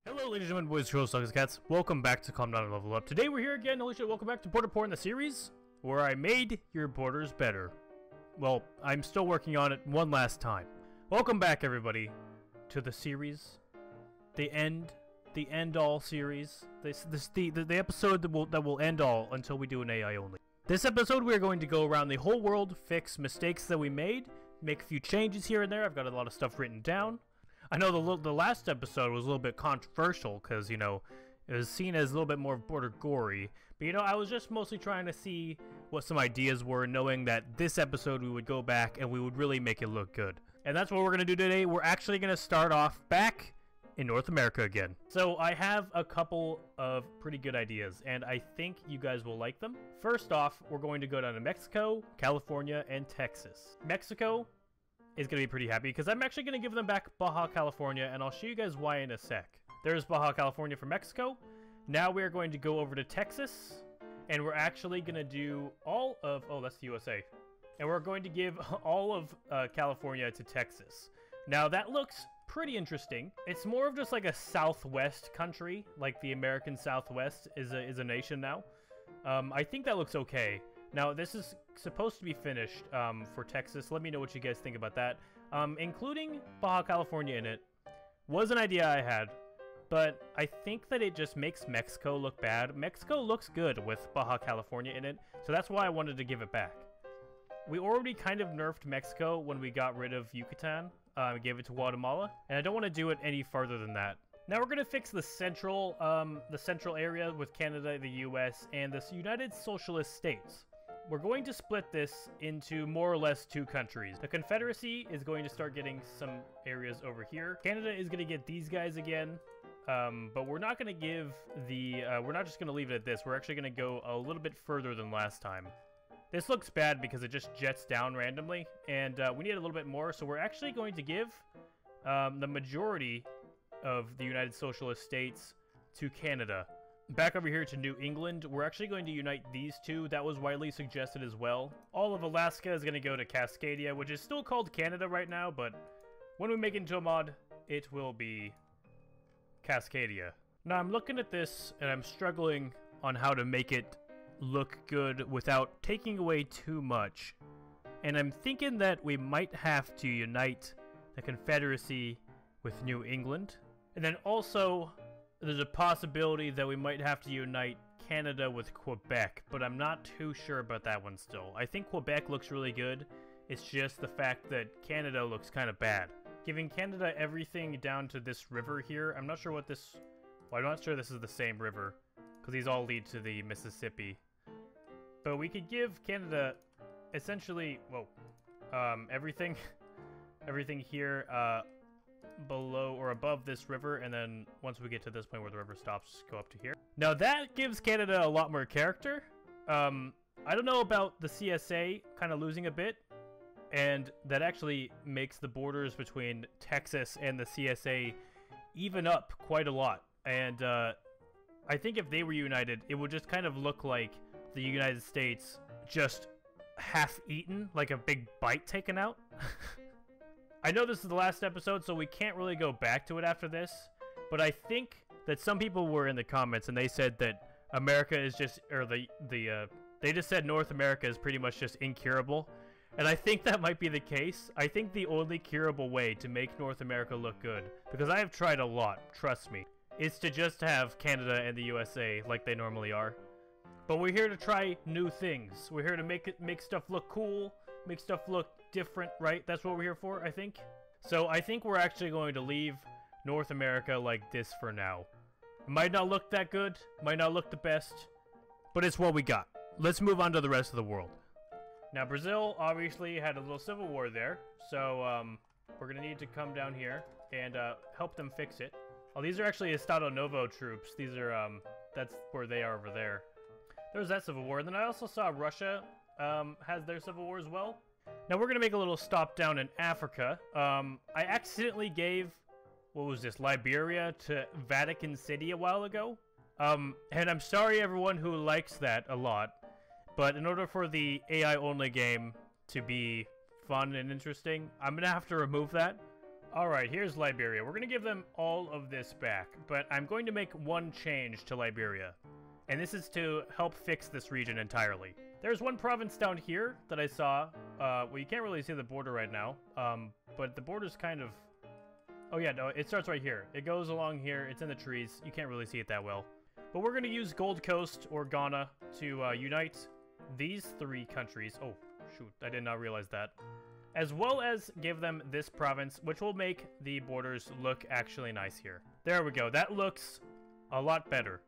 Hello ladies and gentlemen, boys, girls, dogs, cats. Welcome back to Calm Down and Level Up. Today we're here again, holy shit, welcome back to Border Port in the series, where I made your borders better. Well, I'm still working on it one last time. Welcome back everybody to the series, the end all series, the episode that will end all until we do an AI only. This episode we are going to go around the whole world, fix mistakes that we made, make a few changes here and there. I've got a lot of stuff written down. I know the last episode was a little bit controversial because, you know, it was seen as a little bit more border gory. But, you know, I was just mostly trying to see what some ideas were, knowing that this episode we would go back and we would really make it look good. And that's what we're going to do today. We're actually going to start off back in North America again. So I have a couple of pretty good ideas, and I think you guys will like them. First off, we're going to go down to Mexico, California, and Texas. Mexico is going to be pretty happy because I'm actually going to give them back Baja California, and I'll show you guys why in a sec. There's Baja California for Mexico. Now we're going to go over to Texas, and we're actually going to do all of, oh, that's the USA. And we're going to give all of California to Texas. Now that looks pretty interesting. It's more of just like a Southwest country, like the American Southwest is a nation now. I think that looks okay. Now, this is supposed to be finished for Texas. Let me know what you guys think about that. Including Baja California in it was an idea I had, but I think that it just makes Mexico look bad. Mexico looks good with Baja California in it, so that's why I wanted to give it back. We already kind of nerfed Mexico when we got rid of Yucatan. We gave it to Guatemala, and I don't want to do it any farther than that. Now we're going to fix the central area with Canada, the US, and the United Socialist States. We're going to split this into more or less two countries. The Confederacy is going to start getting some areas over here. Canada is going to get these guys again, but we're not going to give the, we're not just going to leave it at this. We're actually going to go a little bit further than last time. This looks bad because it just jets down randomly, and we need a little bit more, so we're actually going to give the majority of the United Socialist States to Canada. Back over here to New England, we're actually going to unite these two. That was widely suggested as well. All of Alaska is going to go to Cascadia, which is still called Canada right now, but when we make it into a mod, it will be Cascadia. Now, I'm looking at this, and I'm struggling on how to make it look good without taking away too much. And I'm thinking that we might have to unite the Confederacy with New England. And then also, there's a possibility that we might have to unite Canada with Quebec, but I'm not too sure about that one still. I think Quebec looks really good. It's just the fact that Canada looks kind of bad. Giving Canada everything down to this river here, I'm not sure what this... Well, I'm not sure this is the same river, because these all lead to the Mississippi. But we could give Canada essentially, whoa, everything, everything here, below or above this river, and then once we get to this point where the river stops, go up to here. Now that gives Canada a lot more character. I don't know about the CSA kind of losing a bit, and that actually makes the borders between Texas and the CSA even up quite a lot. And I think if they were united, it would just kind of look like the United States just half-eaten, like a big bite taken out. I know this is the last episode, so we can't really go back to it after this, but I think that some people were in the comments and they said that America is just, or they just said North America is pretty much just incurable, and I think that might be the case. I think the only curable way to make North America look good, because I have tried a lot, trust me, is to just have Canada and the USA like they normally are. But we're here to try new things. We're here to make stuff look cool, make stuff look different, right? That's what we're here for, I think. So I think we're actually going to leave North America like this for now. It might not look that good, might not look the best, but it's what we got. Let's move on to the rest of the world. Now, Brazil obviously had a little civil war there, so we're going to need to come down here and help them fix it. Oh, these are actually Estado Novo troops. These are, that's where they are over there. There's that civil war. And then I also saw Russia has their civil war as well. Now we're going to make a little stop down in Africa. I accidentally gave, what was this, Liberia to Vatican City a while ago. And I'm sorry everyone who likes that a lot. But in order for the AI only game to be fun and interesting, I'm going to have to remove that. Alright, here's Liberia. We're going to give them all of this back, but I'm going to make one change to Liberia. And this is to help fix this region entirely. There's one province down here that I saw. Well, you can't really see the border right now, but the border's kind of... Oh yeah, no, it starts right here. It goes along here, it's in the trees. You can't really see it that well. But we're going to use Gold Coast or Ghana to unite these three countries. Oh, shoot, I did not realize that. As well as give them this province, which will make the borders look actually nice here. There we go. That looks a lot better.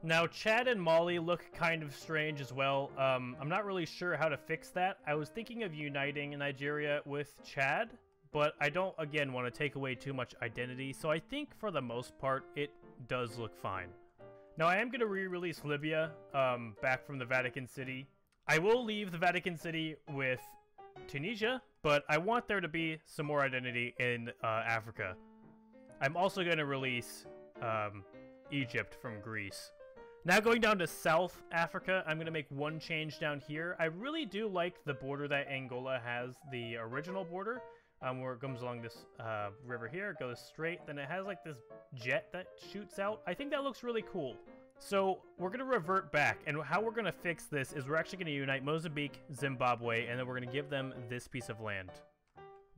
Now, Chad and Mali look kind of strange as well. I'm not really sure how to fix that. I was thinking of uniting Nigeria with Chad, but I don't, again, want to take away too much identity, so I think for the most part, it does look fine. Now, I am going to re-release Libya back from the Vatican City. I will leave the Vatican City with Tunisia, but I want there to be some more identity in Africa. I'm also going to release Egypt from Greece. Now going down to South Africa, I'm going to make one change down here. I really do like the border that Angola has, the original border, where it comes along this river here, goes straight, then it has like this jet that shoots out. I think that looks really cool. So we're going to revert back, and how we're going to fix this is we're actually going to unite Mozambique, Zimbabwe, and then we're going to give them this piece of land.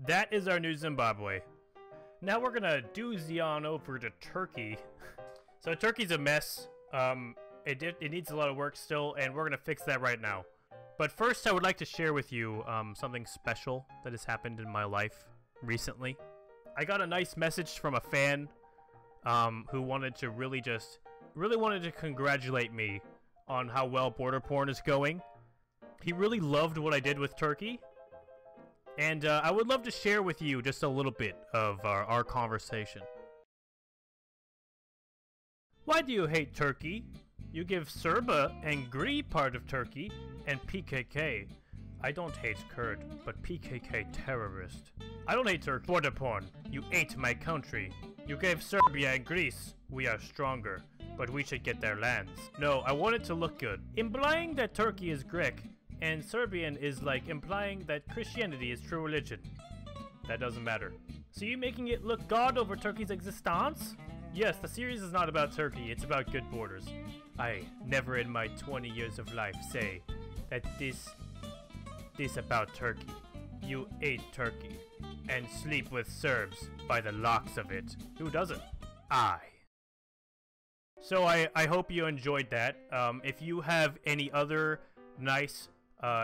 That is our new Zimbabwe. Now we're going to doozy on over to Turkey. So Turkey's a mess. It needs a lot of work still, and we're going to fix that right now. But first, I would like to share with you something special that has happened in my life recently. I got a nice message from a fan who wanted to really wanted to congratulate me on how well border porn is going. He really loved what I did with Turkey. And I would love to share with you just a little bit of our conversation. Why do you hate Turkey? You give Serba and Gri part of Turkey, and PKK. I don't hate Kurd, but PKK terrorist. I don't hate Turkey. Border porn. You ate my country. You gave Serbia and Greece. We are stronger, but we should get their lands. No, I want it to look good. Implying that Turkey is Greek and Serbian is like implying that Christianity is true religion. That doesn't matter. So you making it look God over Turkey's existence? Yes, the series is not about Turkey, it's about good borders. I never in my 20 years of life say that this about Turkey. You ate Turkey and sleep with Serbs by the locks of it. Who doesn't? I. So I hope you enjoyed that. If you have any other nice,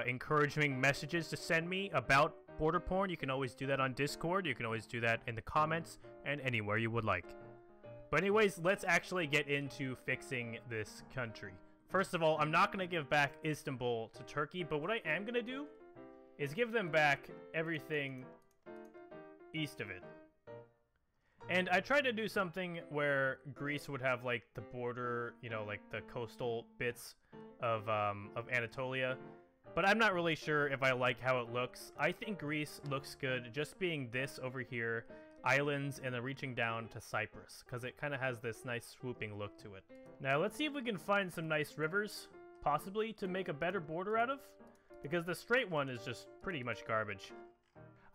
encouraging messages to send me about border porn, you can always do that on Discord. You can always do that in the comments and anywhere you would like. But anyways, let's actually get into fixing this country. First of all, I'm not going to give back Istanbul to Turkey, but what I am going to do is give them back everything east of it. And I tried to do something where Greece would have, like, the border, you know, like the coastal bits of Anatolia. But I'm not really sure if I like how it looks. I think Greece looks good just being this over here, islands, and then reaching down to Cyprus, because it kind of has this nice swooping look to it. Now, let's see if we can find some nice rivers, possibly, to make a better border out of, because the straight one is just pretty much garbage.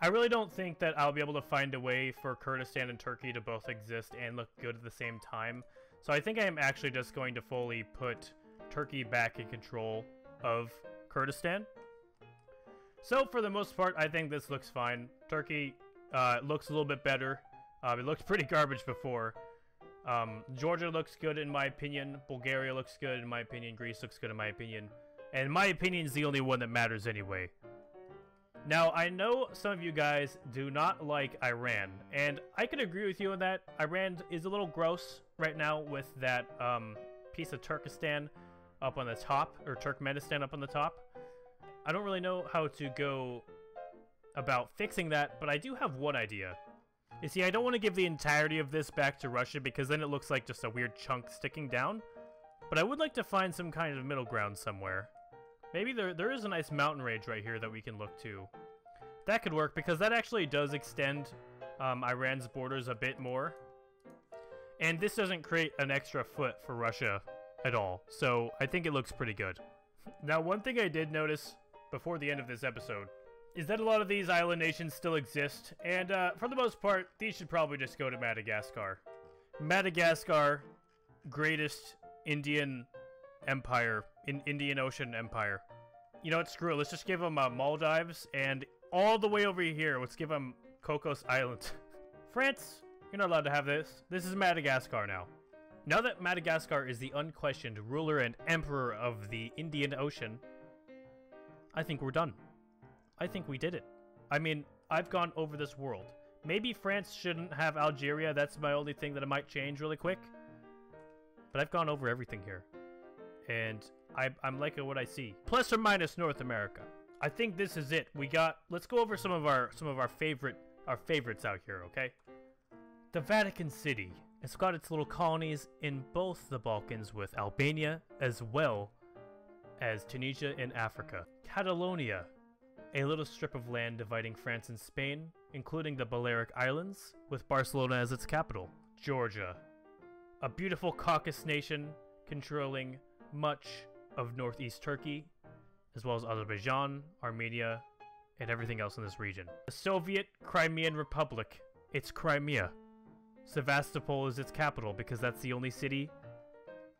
I really don't think that I'll be able to find a way for Kurdistan and Turkey to both exist and look good at the same time. So I think I am actually just going to fully put Turkey back in control of Kurdistan. So for the most part, I think this looks fine. Turkey looks a little bit better. It looked pretty garbage before. Georgia looks good in my opinion. Bulgaria looks good in my opinion. Greece looks good in my opinion. And my opinion is the only one that matters anyway. Now, I know some of you guys do not like Iran, and I could agree with you on that. Iran is a little gross right now with that piece of Turkestan up on the top, or Turkmenistan up on the top. I don't really know how to go about fixing that, but I do have one idea. You see, I don't want to give the entirety of this back to Russia because then it looks like just a weird chunk sticking down. But I would like to find some kind of middle ground somewhere. Maybe there is a nice mountain range right here that we can look to. That could work because that actually does extend Iran's borders a bit more. And this doesn't create an extra foot for Russia at all. So I think it looks pretty good. Now, one thing I did notice before the end of this episode is that a lot of these island nations still exist, and for the most part, these should probably just go to Madagascar. Madagascar, greatest Indian empire, Indian Ocean empire. You know what, screw it, let's just give them Maldives, and all the way over here, let's give them Cocos Island. France, you're not allowed to have this. This is Madagascar now. Now that Madagascar is the unquestioned ruler and emperor of the Indian Ocean, I think we're done. I think we did it. I mean, I've gone over this world. Maybe France shouldn't have Algeria, that's my only thing that I might change really quick. But I've gone over everything here. And I'm liking what I see. Plus or minus North America. I think this is it. Let's go over some of our favorites out here, okay? The Vatican City. It's got its little colonies in both the Balkans with Albania as well as Tunisia in Africa. Catalonia, a little strip of land dividing France and Spain, including the Balearic Islands, with Barcelona as its capital. Georgia, a beautiful Caucasus nation controlling much of northeast Turkey, as well as Azerbaijan, Armenia, and everything else in this region. The Soviet Crimean Republic, it's Crimea. Sevastopol is its capital because that's the only city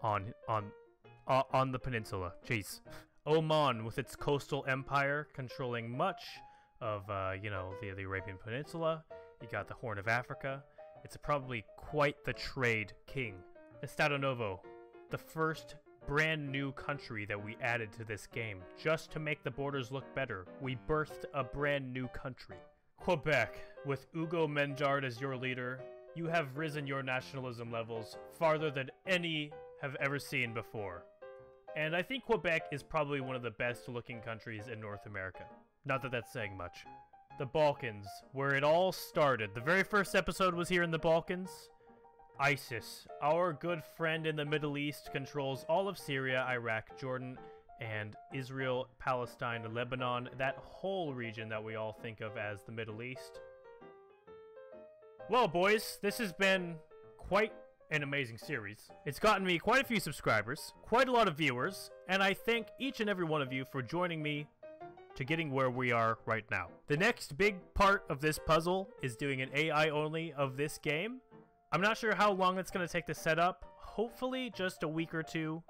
on the peninsula. Jeez. Oman, with its coastal empire controlling much of, you know, the Arabian Peninsula. You got the Horn of Africa. It's probably quite the trade king. Estado Novo, the first brand new country that we added to this game, just to make the borders look better. We birthed a brand new country. Quebec, with Hugo Menjard as your leader, you have risen your nationalism levels farther than any have ever seen before. And I think Quebec is probably one of the best looking countries in North America. Not that that's saying much. The Balkans, where it all started. The very first episode was here in the Balkans. ISIS, our good friend in the Middle East, controls all of Syria, Iraq, Jordan, and Israel, Palestine, Lebanon, that whole region that we all think of as the Middle East. Well, boys, this has been quite an amazing series. It's gotten me quite a few subscribers, quite a lot of viewers, and I thank each and every one of you for joining me to getting where we are right now. The next big part of this puzzle is doing an AI only of this game. I'm not sure how long it's going to take to set up. Hopefully just a week or two.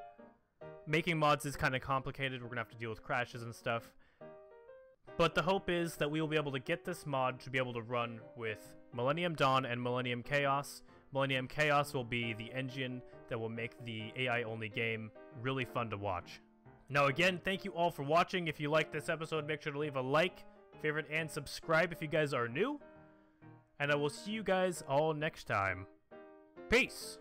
Making mods is kind of complicated. We're going to have to deal with crashes and stuff. But the hope is that we will be able to get this mod to be able to run with Millennium Dawn and Millennium Chaos. Millennium Chaos will be the engine that will make the AI-only game really fun to watch. Now again, thank you all for watching. If you liked this episode, make sure to leave a like, favorite, and subscribe if you guys are new. And I will see you guys all next time. Peace!